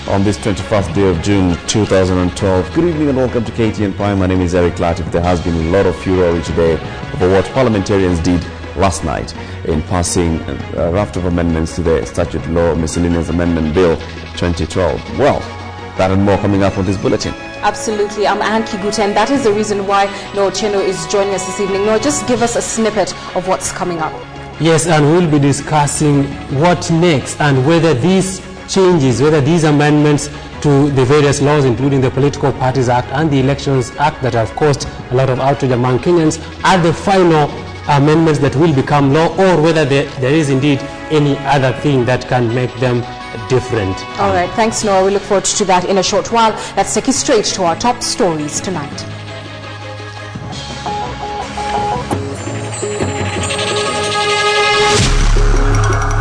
on this 21st day of June 2012. Good evening and welcome to KTN Prime. My name is Eric Latif. There has been a lot of furor today over what parliamentarians did last night in passing a raft of amendments to the Statute Law Miscellaneous Amendment Bill 2012. Well, that and more coming up on this bulletin. Absolutely. I'm Anne Kiguta, and that is the reason why Noah Cheno is joining us this evening. Noah, just give us a snippet of what's coming up. Yes, and we'll be discussing what next and whether these changes, whether these amendments to the various laws, including the Political Parties Act and the Elections Act that have caused a lot of outrage among Kenyans, are the final amendments that will become law, or whether there is indeed any other thing that can make them different. All right, thanks Noah. We look forward to that in a short while. Let's take you straight to our top stories tonight.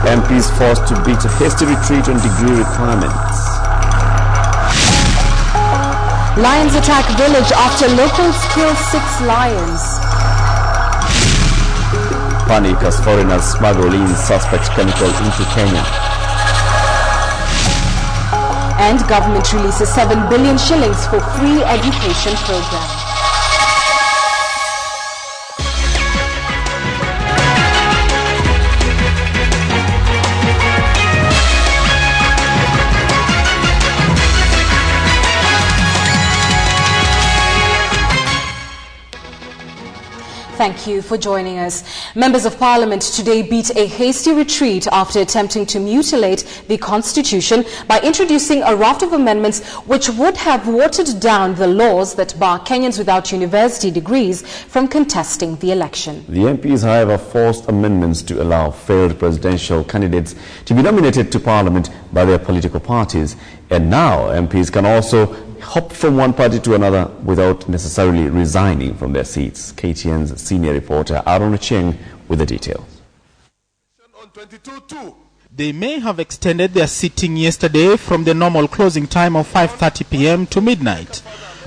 MPs forced to beat a hasty retreat on degree requirements. Lions attack village after locals kill 6 lions. Panic as foreigners smuggle in suspect chemical into Kenya. And government releases 7 billion shillings for free education program. Thank you for joining us. Members of Parliament today beat a hasty retreat after attempting to mutilate the Constitution by introducing a raft of amendments which would have watered down the laws that bar Kenyans without university degrees from contesting the election. The MPs, however, forced amendments to allow failed presidential candidates to be nominated to Parliament by their political parties. And now MPs can also hop from one party to another without necessarily resigning from their seats. KTN's senior reporter Aaron Cheng with the details. They may have extended their sitting yesterday from the normal closing time of 5:30 p.m. to midnight.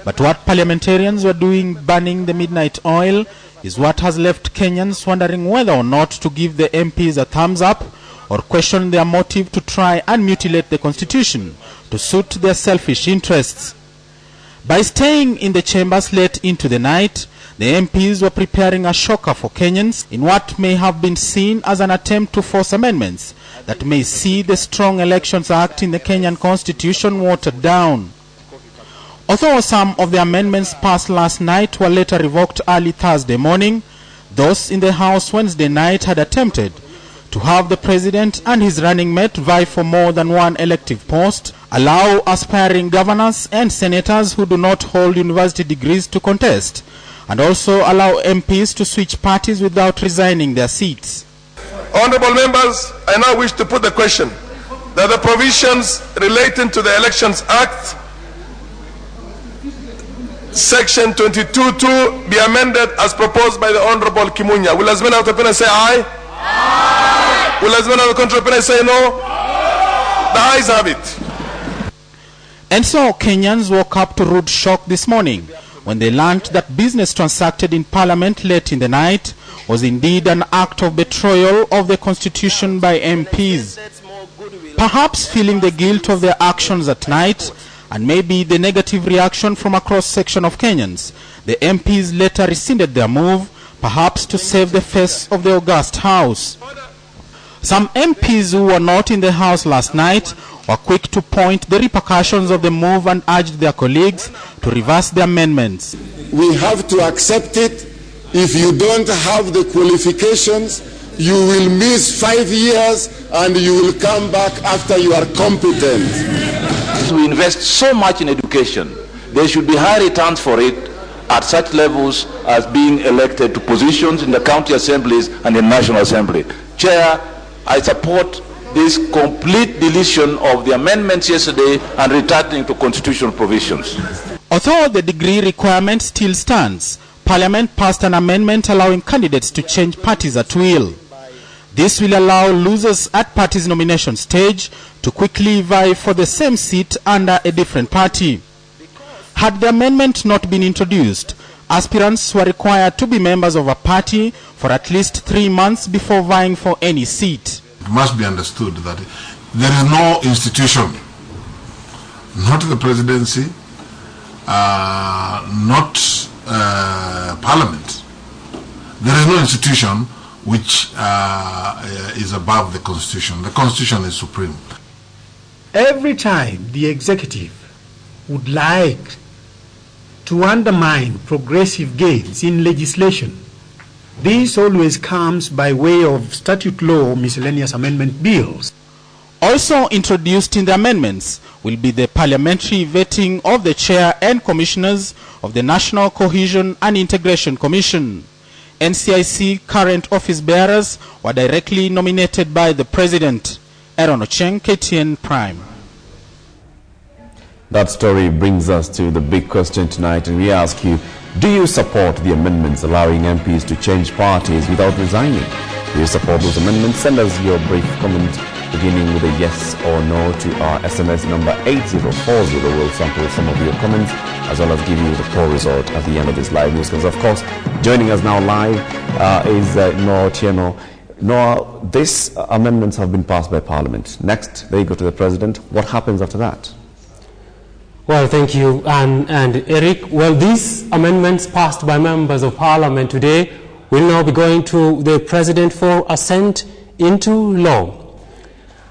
But what parliamentarians were doing burning the midnight oil is what has left Kenyans wondering whether or not to give the MPs a thumbs up or question their motive to try and mutilate the Constitution to suit their selfish interests. By staying in the chambers late into the night, the MPs were preparing a shocker for Kenyans in what may have been seen as an attempt to force amendments that may see the Strong Elections Act in the Kenyan Constitution watered down. Although some of the amendments passed last night were later revoked early Thursday morning, those in the House Wednesday night had attempted to have the president and his running mate vie for more than one elective post, allow aspiring governors and senators who do not hold university degrees to contest, and also allow MPs to switch parties without resigning their seats. Honorable members, I now wish to put the question that the provisions relating to the Elections Act, Section 22(2) be amended as proposed by the Honorable Kimunya. Will as many of the opinion say aye? Aye. Will as many of the contrary opinion say no? The ayes have it. And so Kenyans woke up to rude shock this morning when they learned that business transacted in Parliament late in the night was indeed an act of betrayal of the Constitution by MPs. Perhaps feeling the guilt of their actions at night and maybe the negative reaction from a cross-section of Kenyans, the MPs later rescinded their move, perhaps to save the face of the august House. Some MPs who were not in the House last night were quick to point the repercussions of the move and urged their colleagues to reverse the amendments. We have to accept it. If you don't have the qualifications, you will miss 5 years and you will come back after you are competent. We invest so much in education. There should be high returns for it at such levels as being elected to positions in the county assemblies and the National Assembly. Chair, I support this complete deletion of the amendments yesterday and returning to constitutional provisions. Although the degree requirement still stands, Parliament passed an amendment allowing candidates to change parties at will. This will allow losers at party's nomination stage to quickly vie for the same seat under a different party. Had the amendment not been introduced, aspirants were required to be members of a party for at least 3 months before vying for any seat. It must be understood that there is no institution not the presidency, not parliament. There is no institution which is above the constitution. The constitution is supreme. Every time the executive would like to undermine progressive gains in legislation, this always comes by way of statute law miscellaneous amendment bills. Also introduced in the amendments will be the parliamentary vetting of the chair and commissioners of the National Cohesion and Integration Commission. NCIC current office bearers were directly nominated by the President. Aaron Ocheng, KTN Prime. That story brings us to the big question tonight, and we ask you, do you support the amendments allowing MPs to change parties without resigning? Do you support those amendments? Send us your brief comment beginning with a yes or no to our SMS number 8040. We'll sample some of your comments as well as give you the poll result at the end of this live news. Because of course, joining us now live is Noah Otieno. Noah, these amendments have been passed by Parliament. Next, they go to the President. What happens after that? Well, thank you, and Eric. Well, these amendments passed by members of Parliament today will now be going to the President for assent into law.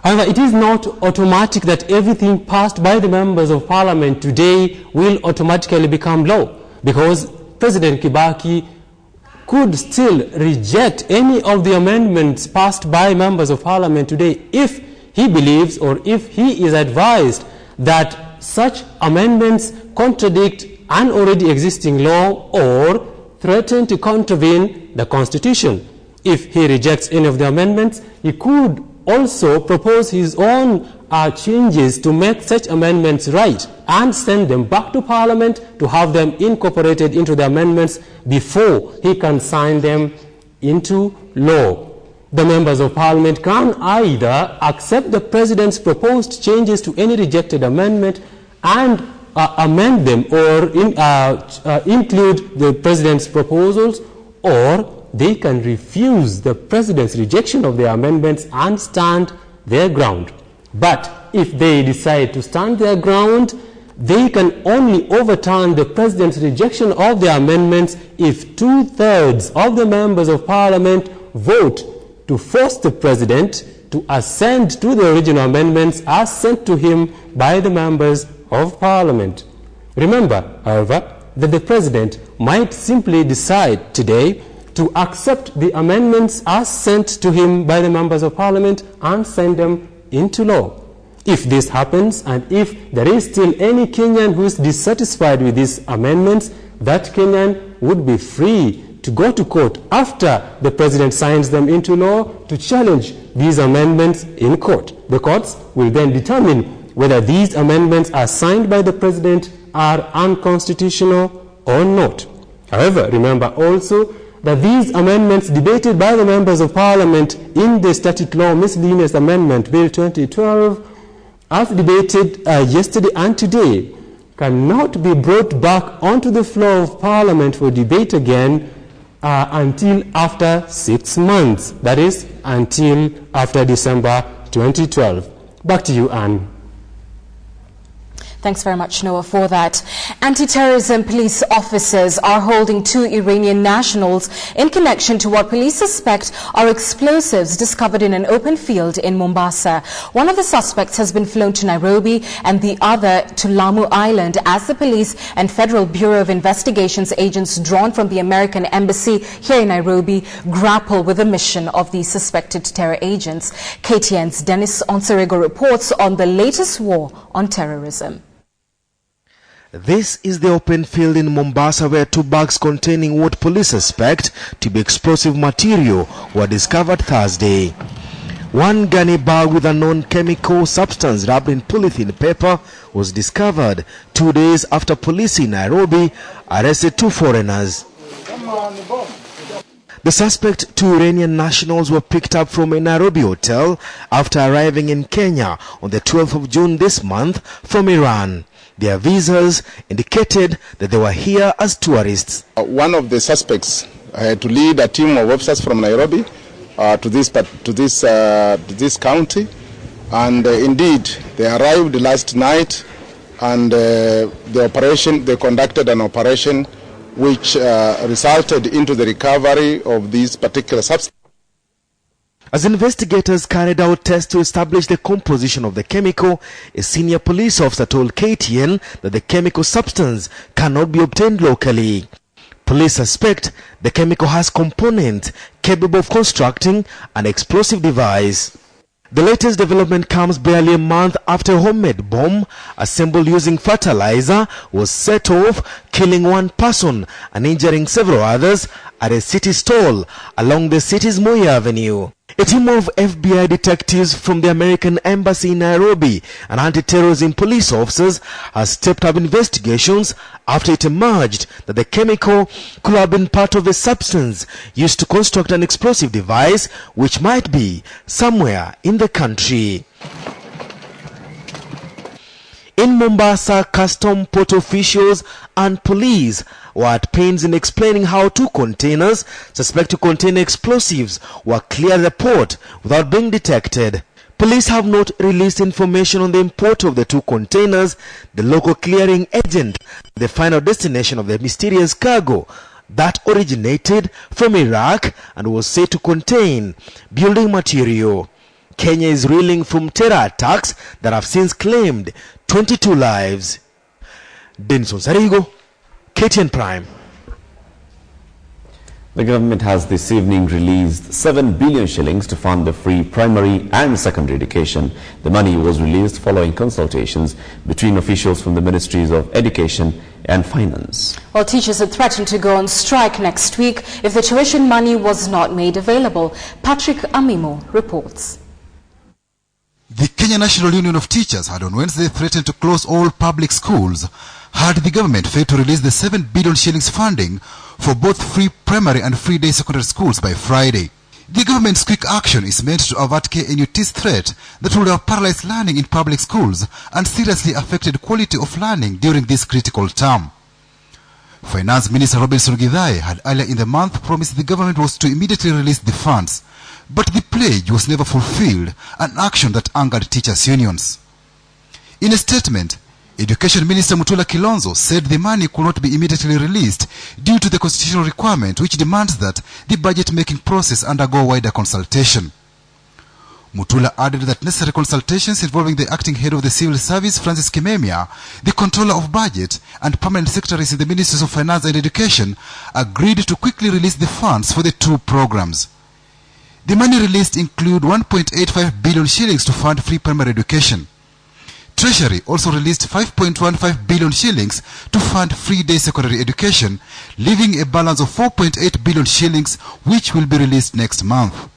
However, it is not automatic that everything passed by the members of Parliament today will automatically become law, because President Kibaki could still reject any of the amendments passed by members of Parliament today if he believes or if he is advised that such amendments contradict an already existing law or threaten to contravene the Constitution. If he rejects any of the amendments, he could also propose his own changes to make such amendments right and send them back to Parliament to have them incorporated into the amendments before he can sign them into law. The members of Parliament can either accept the President's proposed changes to any rejected amendment and amend them or include the President's proposals, or they can refuse the President's rejection of the amendments and stand their ground. But if they decide to stand their ground, they can only overturn the President's rejection of the amendments if 2/3 of the members of Parliament vote to force the President to assent to the original amendments as sent to him by the members of Parliament. Remember, however, that the President might simply decide today to accept the amendments as sent to him by the members of Parliament and send them into law. If this happens, and if there is still any Kenyan who is dissatisfied with these amendments, that Kenyan would be free to go to court after the President signs them into law to challenge these amendments in court. The courts will then determine whether these amendments as signed by the President are unconstitutional or not. However, remember also that these amendments debated by the members of Parliament in the Statute Law Miscellaneous Amendment Bill 2012, as debated yesterday and today, cannot be brought back onto the floor of Parliament for debate again until after 6 months, that is, until after December 2012. Back to you, Anne. Thanks very much, Noah, for that. Anti-terrorism police officers are holding 2 Iranian nationals in connection to what police suspect are explosives discovered in an open field in Mombasa. One of the suspects has been flown to Nairobi and the other to Lamu Island as the police and Federal Bureau of Investigations agents drawn from the American Embassy here in Nairobi grapple with the mission of these suspected terror agents. KTN's Dennis Onserigo reports on the latest war on terrorism. This is the open field in Mombasa where 2 bags containing what police suspect to be explosive material were discovered Thursday. One gunny bag with a known chemical substance wrapped in polythene paper was discovered 2 days after police in Nairobi arrested 2 foreigners. The suspect 2 Iranian nationals were picked up from a Nairobi hotel after arriving in Kenya on the 12th of June this month from Iran. Their visas indicated that they were here as tourists. One of the suspects had to lead a team of officers from Nairobi to this county, and indeed they arrived last night and they conducted an operation which resulted into the recovery of these particular substances. As investigators carried out tests to establish the composition of the chemical, a senior police officer told KTN that the chemical substance cannot be obtained locally. Police suspect the chemical has components capable of constructing an explosive device. The latest development comes barely a month after a homemade bomb assembled using fertilizer was set off, killing one person and injuring several others at a city stall along the city's Moi Avenue. A team of FBI detectives from the American Embassy in Nairobi and anti-terrorism police officers has stepped up investigations after it emerged that the chemical could have been part of a substance used to construct an explosive device which might be somewhere in the country. In Mombasa, custom port officials and police were at pains in explaining how 2 containers suspected to contain explosives were cleared the port without being detected. Police have not released information on the import of the 2 containers, the local clearing agent, the final destination of the mysterious cargo that originated from Iraq and was said to contain building material. Kenya is reeling from terror attacks that have since claimed 22 lives. Denison Sarigo, KTN Prime. The government has this evening released 7 billion shillings to fund the free primary and secondary education. The money was released following consultations between officials from the Ministries of Education and Finance. Well, teachers had threatened to go on strike next week if the tuition money was not made available. Patrick Amimo reports. The Kenya National Union of Teachers had on Wednesday threatened to close all public schools had the government failed to release the 7 billion shillings funding for both free primary and free day secondary schools by Friday. The government's quick action is meant to avert KNUT's threat that would have paralyzed learning in public schools and seriously affected quality of learning during this critical term. Finance Minister Robinson Githai had earlier in the month promised the government was to immediately release the funds, but the pledge was never fulfilled, an action that angered teachers' unions. In a statement, Education Minister Mutula Kilonzo said the money could not be immediately released due to the constitutional requirement which demands that the budget-making process undergo wider consultation. Mutula added that necessary consultations involving the acting head of the civil service, Francis Kimemia, the controller of budget, and permanent secretaries in the Ministries of Finance and Education agreed to quickly release the funds for the 2 programs. The money released include 1.85 billion shillings to fund free primary education. Treasury also released 5.15 billion shillings to fund free day secondary education, leaving a balance of 4.8 billion shillings which will be released next month.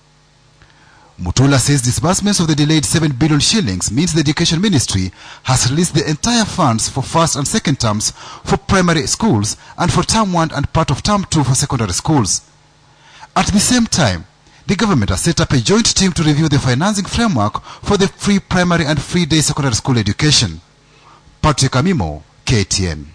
Mutula says disbursements of the delayed 7 billion shillings means the Education Ministry has released the entire funds for first and second terms for primary schools and for term 1 and part of term 2 for secondary schools. At the same time, the government has set up a joint team to review the financing framework for the free primary and free day secondary school education. Patrick Amimo, KTN.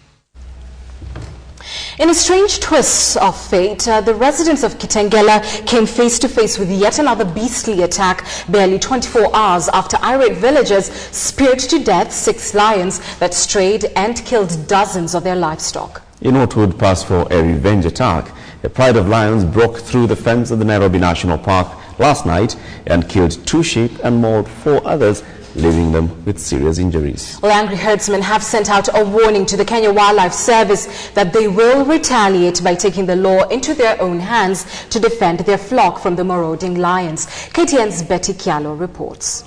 In a strange twist of fate, the residents of Kitengela came face to face with yet another beastly attack barely 24 hours after irate villagers speared to death 6 lions that strayed and killed dozens of their livestock. In what would pass for a revenge attack, a pride of lions broke through the fence of the Nairobi National Park last night and killed 2 sheep and mauled 4 others, leaving them with serious injuries. Well, angry herdsmen have sent out a warning to the Kenya Wildlife Service that they will retaliate by taking the law into their own hands to defend their flock from the marauding lions. KTN's Betty Kialo reports.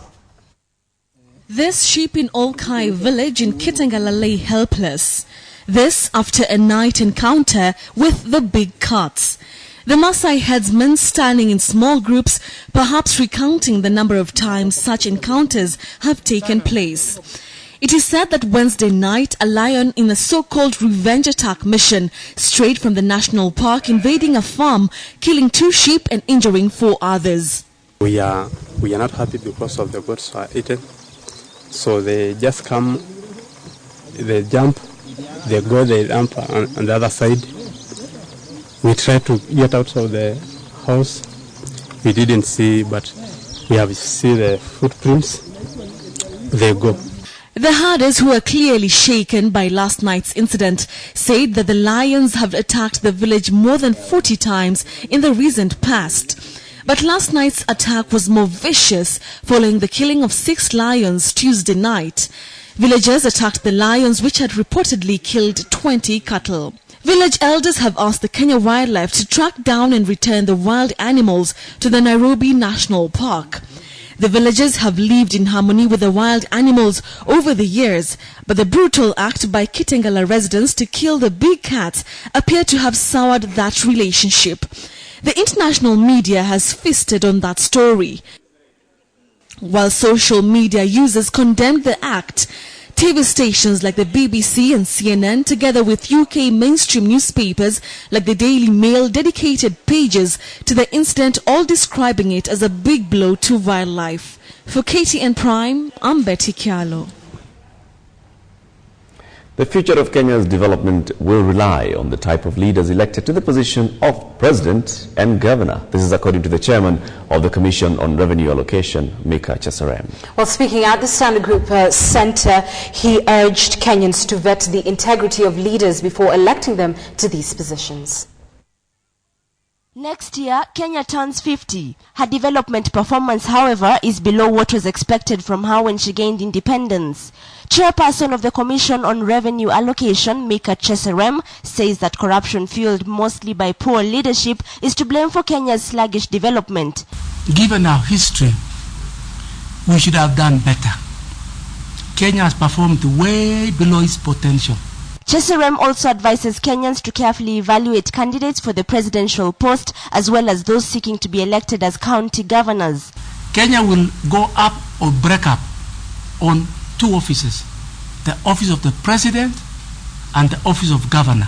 This sheep in Olkai village in Kitengela lay helpless. This after a night encounter with the big cats. The Maasai headsmen standing in small groups, perhaps recounting the number of times such encounters have taken place. It is said that Wednesday night, a lion in a so-called revenge attack mission strayed from the national park, invading a farm, killing 2 sheep and injuring 4 others. We are not happy because of the goats are eaten. So they just come, they jump, they go, they jump on the other side. We tried to get out of the house. We didn't see, but we have seen the footprints. They go. The herders, who are clearly shaken by last night's incident, said that the lions have attacked the village more than 40 times in the recent past. But last night's attack was more vicious following the killing of 6 lions Tuesday night. Villagers attacked the lions, which had reportedly killed 20 cattle. Village elders have asked the Kenya Wildlife to track down and return the wild animals to the Nairobi National Park. The villagers have lived in harmony with the wild animals over the years, but the brutal act by Kitengela residents to kill the big cats appeared to have soured that relationship. The international media has feasted on that story. While social media users condemned the act, TV stations like the BBC and CNN, together with UK mainstream newspapers like the Daily Mail, dedicated pages to the incident, all describing it as a big blow to wildlife. For KTN Prime, I'm Betty Kialo. The future of Kenya's development will rely on the type of leaders elected to the position of president and governor. This is according to the chairman of the Commission on Revenue Allocation, Mika Chesarem. While speaking at the Standard Group Centre, he urged Kenyans to vet the integrity of leaders before electing them to these positions. Next year, Kenya turns 50. Her development performance, however, is below what was expected from her when she gained independence. Chairperson of the Commission on Revenue Allocation, Mika Chesarem, says that corruption fueled mostly by poor leadership is to blame for Kenya's sluggish development. Given our history, we should have done better. Kenya has performed way below its potential. Chesarem also advises Kenyans to carefully evaluate candidates for the presidential post as well as those seeking to be elected as county governors. Kenya will go up or break up on 2 offices, the office of the president and the office of governor.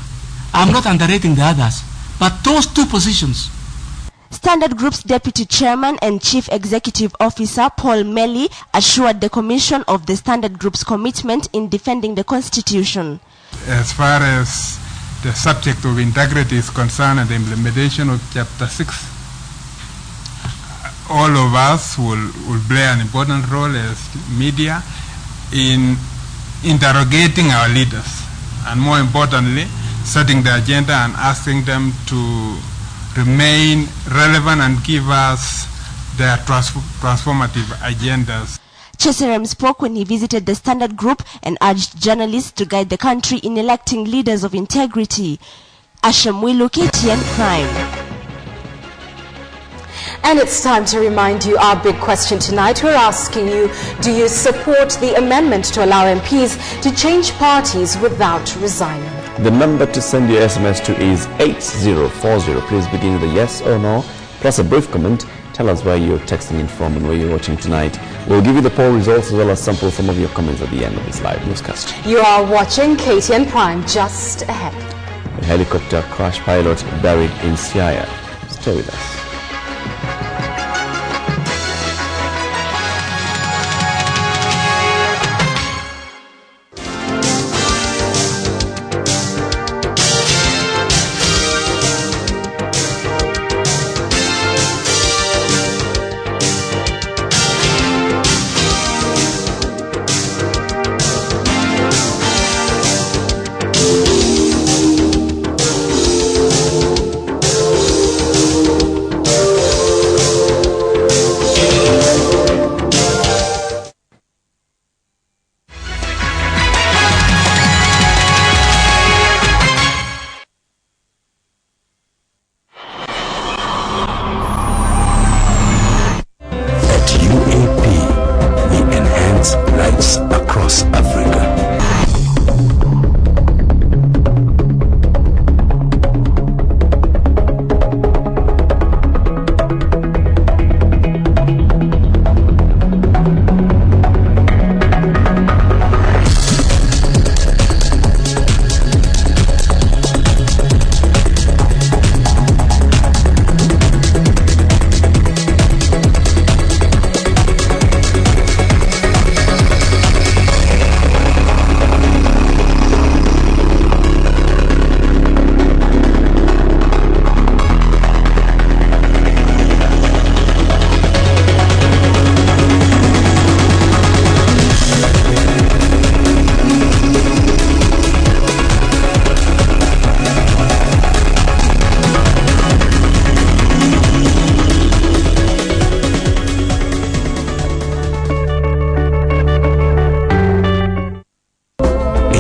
I'm not underrating the others, but those 2 positions. Standard Group's Deputy Chairman and Chief Executive Officer Paul Melly assured the Commission of the Standard Group's commitment in defending the Constitution. As far as the subject of integrity is concerned and the implementation of Chapter 6, all of us will play an important role as media in interrogating our leaders and, more importantly, setting the agenda and asking them to remain relevant and give us their transformative agendas. Chesarem spoke when he visited the Standard Group and urged journalists to guide the country in electing leaders of integrity. Ashamwilu, KTN Prime. And it's time to remind you our big question tonight. We're asking you, do you support the amendment to allow MPs to change parties without resigning? The number to send your SMS to is 8040. Please begin with a yes or no, plus a brief comment. Tell us where you're texting in from and where you're watching tonight. We'll give you the poll results as well as sample some of your comments at the end of this live newscast. You are watching KTN Prime. Just ahead. A helicopter crash pilot buried in Siaya. Stay with us.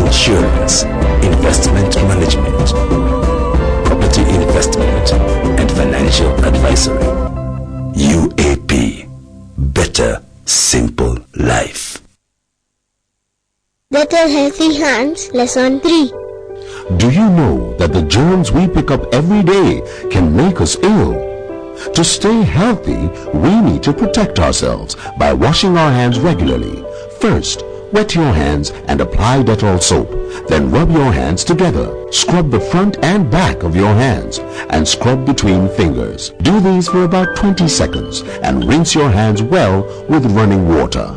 insurance, investment management, property investment, and financial advisory. UAP. Better, simple life. Better healthy hands, lesson 3. Do you know that the germs we pick up every day can make us ill? To stay healthy, we need to protect ourselves by washing our hands regularly. First, wet your hands and apply Dettol soap. Then rub your hands together. Scrub the front and back of your hands and scrub between fingers. Do these for about 20 seconds and rinse your hands well with running water.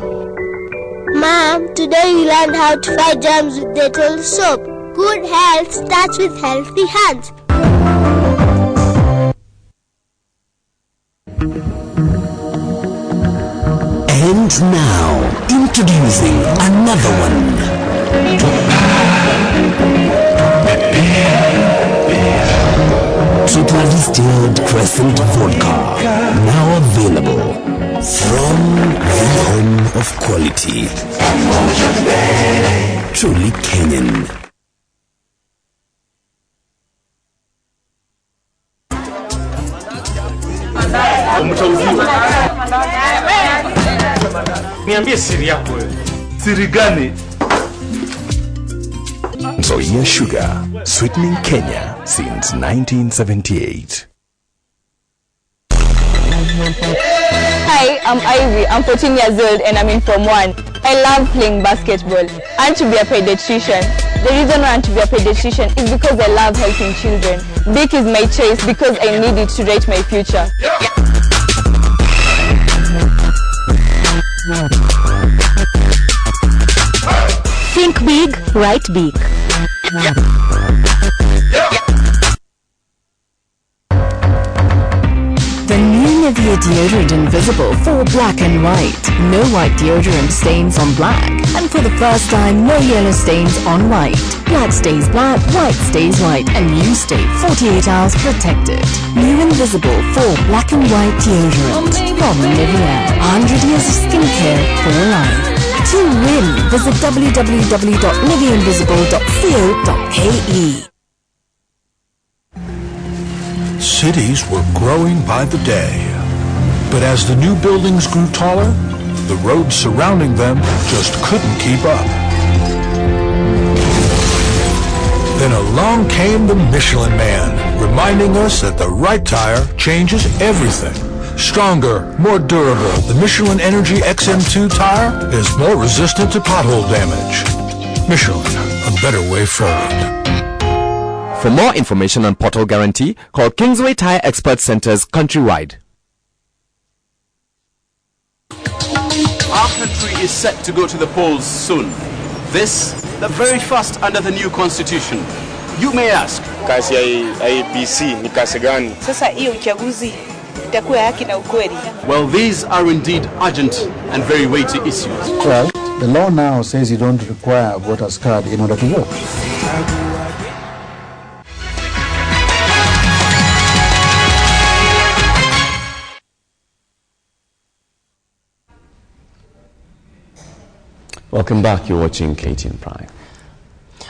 Mom, today we learned how to fight germs with Dettol soap. Good health starts with healthy hands. And now, introducing another one. Triple distilled Crescent Vodka, now available from the home of quality. Truly Kenyan. Niambie siri yako wewe. Siri gani? Zoya Sugar, sweetening Kenya since 1978. Hi, I'm Ivy. I'm 14 years old and I'm in Form 1. I love playing basketball and to be a pediatrician. The reason why I want to be a pediatrician is because I love helping children. Big is my choice because I need it to write my future. Think big, write big. The new Nivea deodorant Invisible for black and white. No white deodorant stains on black. And for the first time, no yellow stains on white. Black stays black, white stays white, and you stay 48 hours protected. New Invisible for black and white deodorant from Nivea. 100 years of skincare for life. To win, visit www.niveainvisible.co.ke. Cities were growing by the day. But as the new buildings grew taller, the roads surrounding them just couldn't keep up. Then along came the Michelin Man, reminding us that the right tire changes everything. Stronger, more durable, the Michelin Energy XM2 tire is more resistant to pothole damage. Michelin, a better way forward. For more information on pothole guarantee, call Kingsway Tire Expert Centers countrywide. Our country is set to go to the polls soon. This, the very first under the new constitution. You may ask, kazi ya IEBC ni kazi gani? Sasa hiyo uchaguzi itakuwa haki na ukweli. Well, these are indeed urgent and very weighty issues. Well, the law now says you don't require a voter's card in order to vote. Welcome back. You're watching KTN Prime.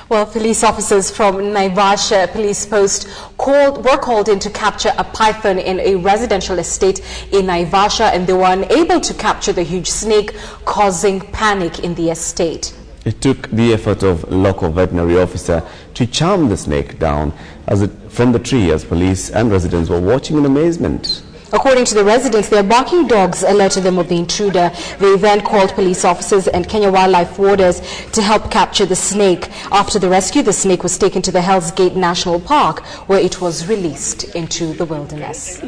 Well, police officers from Naivasha police post were called in to capture a python in a residential estate in Naivasha, and they were unable to capture the huge snake, causing panic in the estate. It took the effort of local veterinary officer to charm the snake down from the tree as police and residents were watching in amazement. According to the residents, their barking dogs alerted them of the intruder. They then called police officers and Kenya wildlife warders to help capture the snake. After the rescue, the snake was taken to the Hell's Gate National Park, where it was released into the wilderness.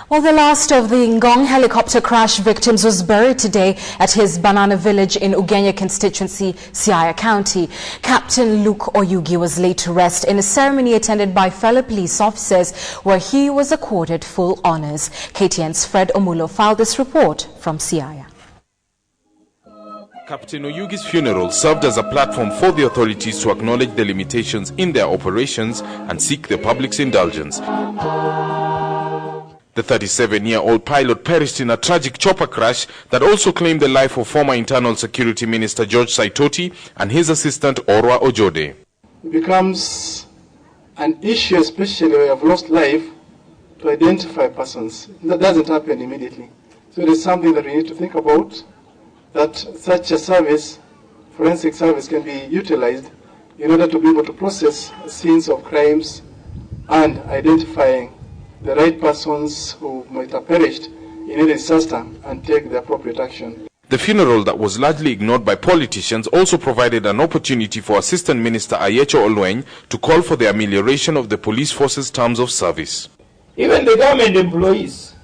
Well, the last of the Ngong helicopter crash victims was buried today at his Banana village in Ugenya constituency, Siaya County. Captain Luke Oyugi was laid to rest in a ceremony attended by fellow police officers where he was accorded full honors. KTN's Fred Omulo filed this report from Siaya. Captain Oyugi's funeral served as a platform for the authorities to acknowledge the limitations in their operations and seek the public's indulgence. The 37-year-old pilot perished in a tragic chopper crash that also claimed the life of former Internal Security Minister George Saitoti and his assistant Orwa Ojode. It becomes an issue, especially where you have lost life, to identify persons. That doesn't happen immediately. So it is something that we need to think about, that such a service, forensic service, can be utilized in order to be able to process scenes of crimes and identifying the right persons who might have perished in a disaster and take the appropriate action. The funeral that was largely ignored by politicians also provided an opportunity for Assistant Minister Ayecho Olweny to call for the amelioration of the police force's terms of service. Even the government employees,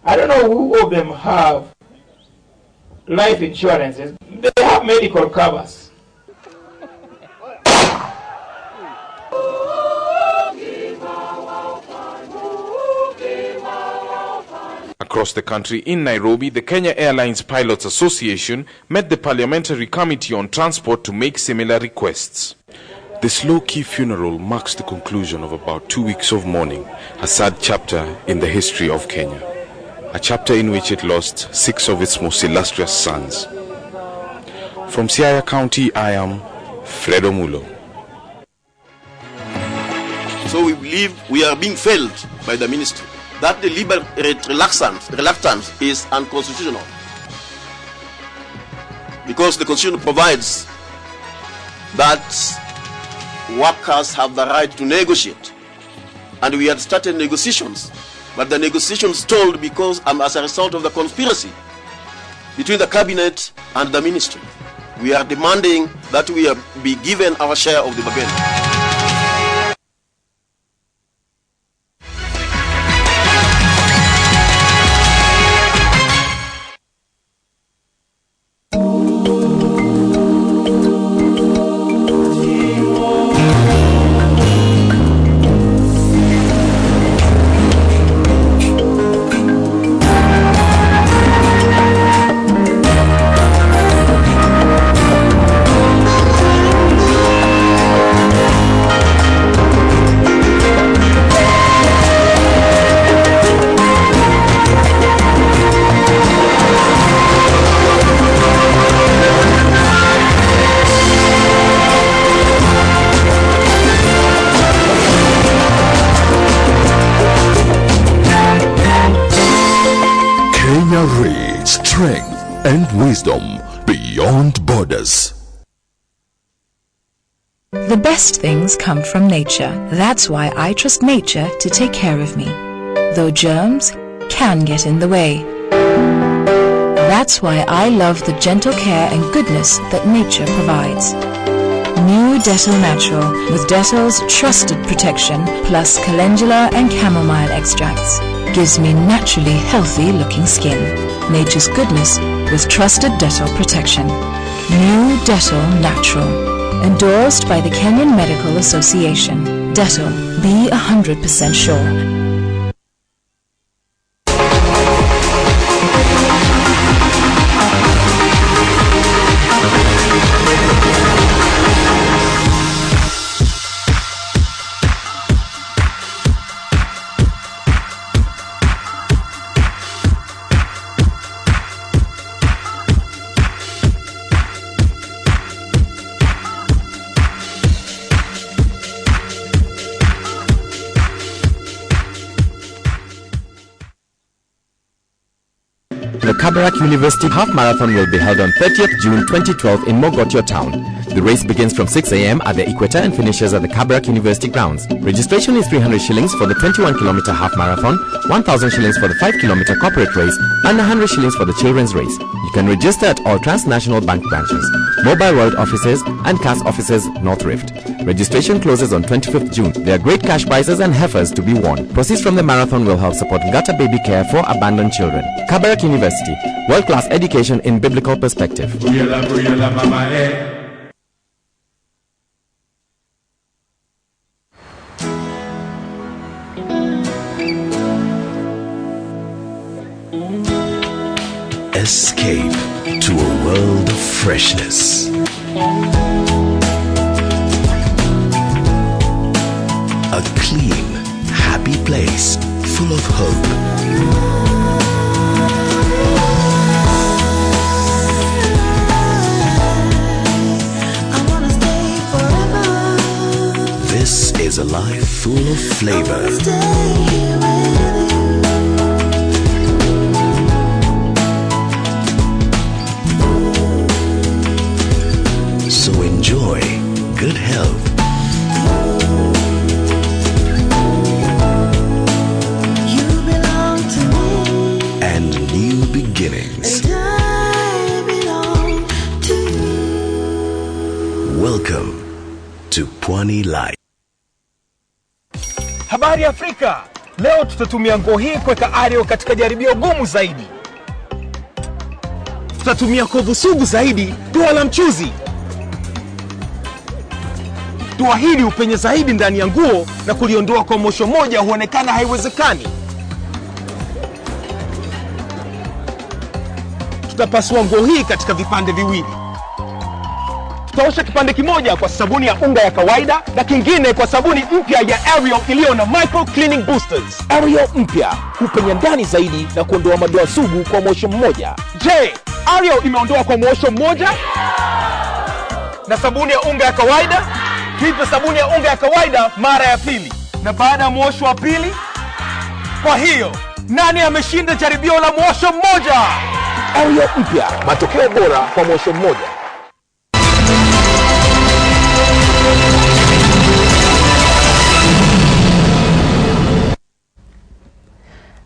I don't know who of them have life insurances. They have medical covers. Across the country in Nairobi, the Kenya Airlines Pilots Association met the Parliamentary Committee on Transport to make similar requests. This low-key funeral marks the conclusion of about 2 weeks of mourning, a sad chapter in the history of Kenya. A chapter in which it lost 6 of its most illustrious sons. From Siaya County, I am Fredo Mulo. So we believe we are being failed by the ministry. That deliberate reluctance is unconstitutional. Because the Constitution provides that workers have the right to negotiate. And we had started negotiations. But the negotiations stalled because as a result of the conspiracy between the cabinet and the ministry. We are demanding that we be given our share of the bargain. Strength and wisdom beyond borders. The best things come from nature. That's why I trust nature to take care of me, though germs can get in the way. That's why I love the gentle care and goodness that nature provides. New Dettol Natural with Dettol's trusted protection plus calendula and chamomile extracts gives me naturally healthy looking skin. Nature's goodness with trusted Dettol protection. New Dettol Natural. Endorsed by the Kenyan Medical Association. Dettol. Be 100% sure. The Kabarak University Half Marathon will be held on 30th June 2012 in Mogotio town. The race begins from 6 a.m. at the equator and finishes at the Kabarak University grounds. Registration is 300 shillings for the 21-kilometer half marathon, 1,000 shillings for the 5-kilometer corporate race, and 100 shillings for the children's race. You can register at all transnational bank branches, Mobile World offices, and CAS offices North Rift. Registration closes on 25th June. There are great cash prizes and heifers to be won. Proceeds from the marathon will help support Ngata Baby Care for abandoned children. Kabarak University, world-class education in biblical perspective. Escape to a world of freshness. A clean, happy place full of hope. This is a life full of flavor. So enjoy good health. You belong to me. And new beginnings. And I belong to you. Welcome to Pwani Life. Habari Afrika. Leo tutatumia nguo hii kuweka Ario katika jaribio gumu zaidi. Tutatumia kovu sugu zaidi, dua la mchuzi. Dua hili upenye zaidi ndani ya nguo na kuliondoa kwa mosho moja huonekana haiwezekani. Tutapasua nguo hii katika vipande viwili. Tutaosha kipande kimoja kwa sabuni ya unga ya kawaida na kingine kwa sabuni mpya ya Ariel iliyo na micro cleaning boosters. Ariel mpya hupenya ndani zaidi na kuondoa madoa sugu kwa mwosho mmoja. Je, Ariel imeondoa kwa mwosho mmoja? Na sabuni ya unga ya kawaida? Hivyo sabuni ya unga ya kawaida mara ya pili. Na baada ya mwosho wa pili? Kwa hiyo, nani ameshinda jaribio la mwosho mmoja? Ariel mpya, matokeo bora kwa mwosho mmoja.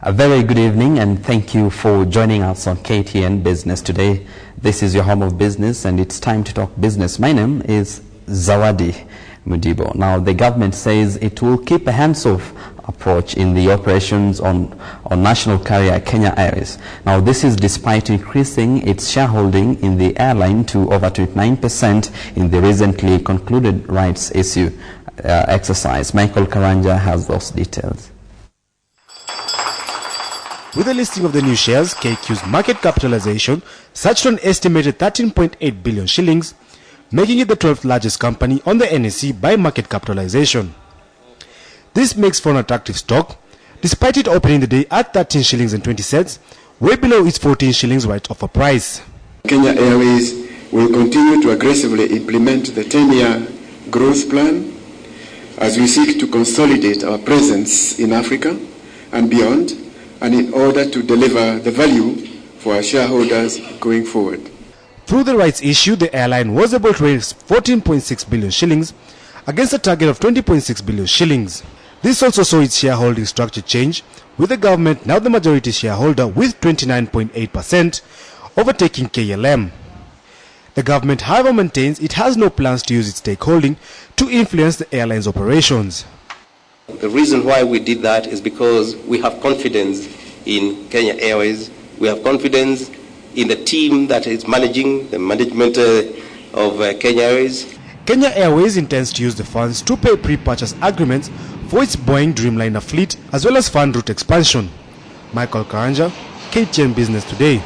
A very good evening and thank you for joining us on KTN Business today. This is your home of business and it's time to talk business. My name is Zawadi Mudibo. Now the government says it will keep a hands-off approach in the operations on national carrier Kenya Airways. Now this is despite increasing its shareholding in the airline to over 29% in the recently concluded rights issue exercise. Michael Karanja has those details. With the listing of the new shares, KQ's market capitalization surged to an estimated 13.8 billion shillings, making it the 12th largest company on the NSE by market capitalization. This makes for an attractive stock, despite it opening the day at 13 shillings and 20 cents, way below its 14 shillings right offer price. Kenya Airways will continue to aggressively implement the 10-year growth plan as we seek to consolidate our presence in Africa and beyond, and in order to deliver the value for our shareholders going forward. Through the rights issue, the airline was able to raise 14.6 billion shillings against a target of 20.6 billion shillings. This also saw its shareholding structure change, with the government now the majority shareholder with 29.8%, overtaking KLM. The government, however, maintains it has no plans to use its stakeholding to influence the airline's operations. The reason why we did that is because we have confidence in Kenya Airways. We have confidence in the team that is managing the management of Kenya Airways. Kenya Airways intends to use the funds to pay pre-purchase agreements for its Boeing Dreamliner fleet as well as fund route expansion. Michael Karanja, KTN Business Today.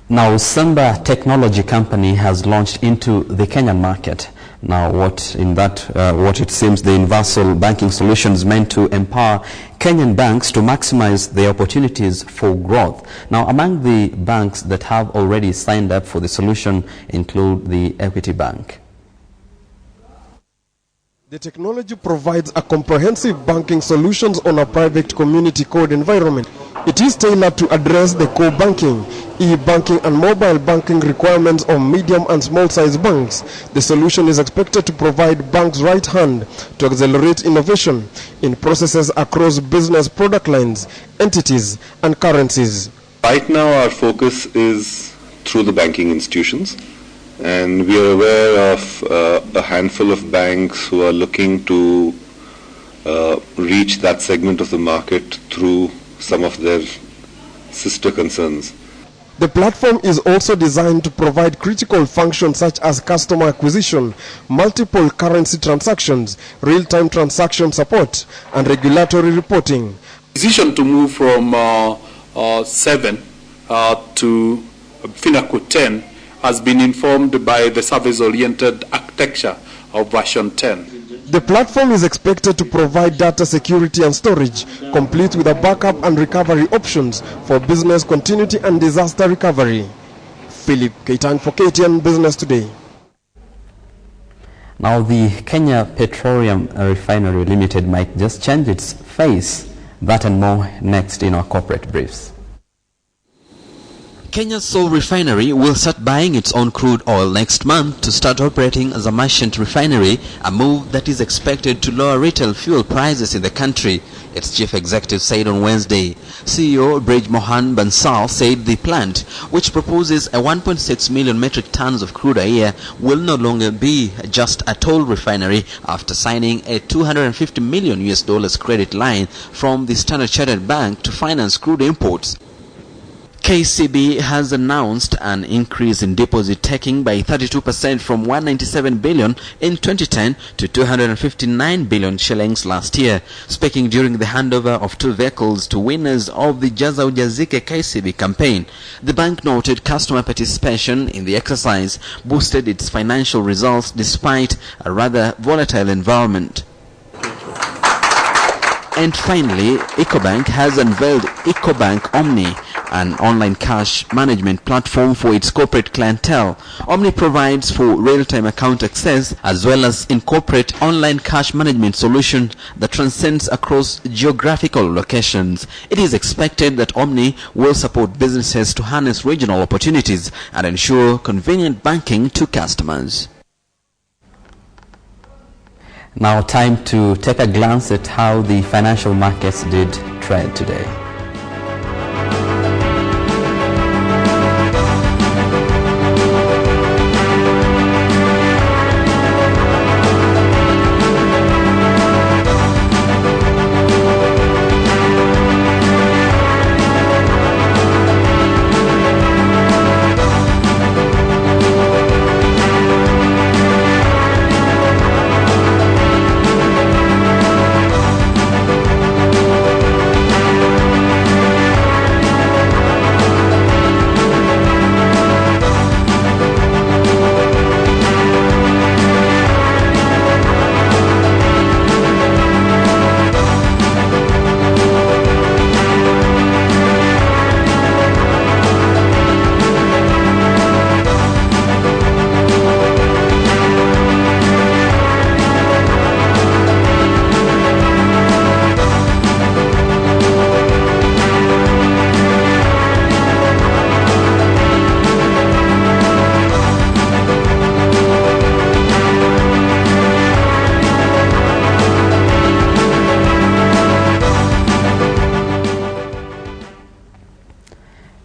Now, Samba Technology Company has launched into the Kenyan market. Now, what it seems the universal banking solution is meant to empower Kenyan banks to maximize their opportunities for growth. Now, among the banks that have already signed up for the solution include the Equity Bank. The technology provides a comprehensive banking solutions on a private community code environment. It is tailored to address the core banking, e-banking and mobile banking requirements of medium and small-sized banks. The solution is expected to provide banks' right hand to accelerate innovation in processes across business product lines, entities and currencies. Right now our focus is through the banking institutions, and we are aware of a handful of banks who are looking to reach that segment of the market through some of their sister concerns. The platform is also designed to provide critical functions such as customer acquisition, multiple currency transactions, real-time transaction support, and regulatory reporting. Decision to move from 7 to FINACO 10 has been informed by the service-oriented architecture of version 10. The platform is expected to provide data security and storage, complete with a backup and recovery options for business continuity and disaster recovery. Philip Keitang for KTN Business Today. Now the Kenya Petroleum Refinery Limited might just change its face. That and more next in our corporate briefs. Kenya's Seoul refinery will start buying its own crude oil next month to start operating as a merchant refinery, a move that is expected to lower retail fuel prices in the country, its chief executive said on Wednesday. CEO Brij Mohan Bansal said the plant, which proposes a 1.6 million metric tons of crude a year, will no longer be just a toll refinery after signing a $250 million credit line from the Standard Chartered Bank to finance crude imports. KCB has announced an increase in deposit taking by 32% from 197 billion in 2010 to 259 billion shillings last year. Speaking during the handover of 2 vehicles to winners of the Jaza Ujazike KCB campaign, the bank noted customer participation in the exercise boosted its financial results despite a rather volatile environment. And finally, EcoBank has unveiled EcoBank Omni, an online cash management platform for its corporate clientele. Omni provides for real-time account access as well as incorporate online cash management solution that transcends across geographical locations. It is expected that Omni will support businesses to harness regional opportunities and ensure convenient banking to customers. Now time to take a glance at how the financial markets did trade today.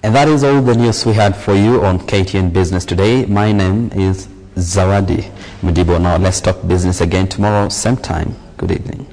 And that is all the news we had for you on KTN Business today. My name is Zawadi Mudibo. Now let's talk business again tomorrow, same time. Good evening.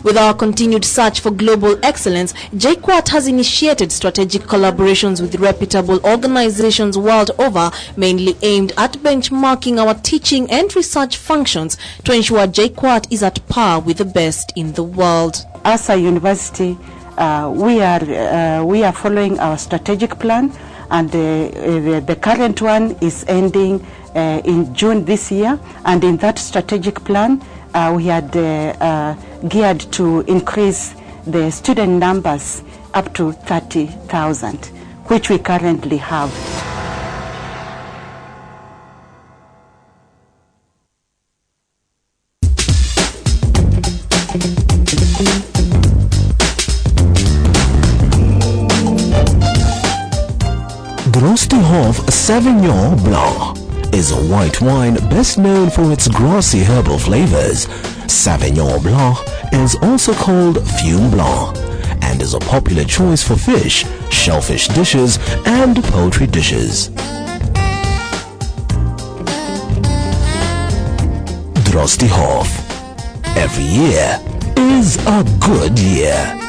With our continued search for global excellence, JKUAT has initiated strategic collaborations with reputable organizations world over, mainly aimed at benchmarking our teaching and research functions to ensure JKUAT is at par with the best in the world. As a university, we are following our strategic plan, and the current one is ending in June this year, and in that strategic plan we had geared to increase the student numbers up to 30,000, which we currently have. Drostihoff Sauvignon Blanc is a white wine best known for its grassy herbal flavors. Sauvignon Blanc is also called Fume Blanc and is a popular choice for fish, shellfish dishes and poultry dishes. Drostihoff. Every year is a good year.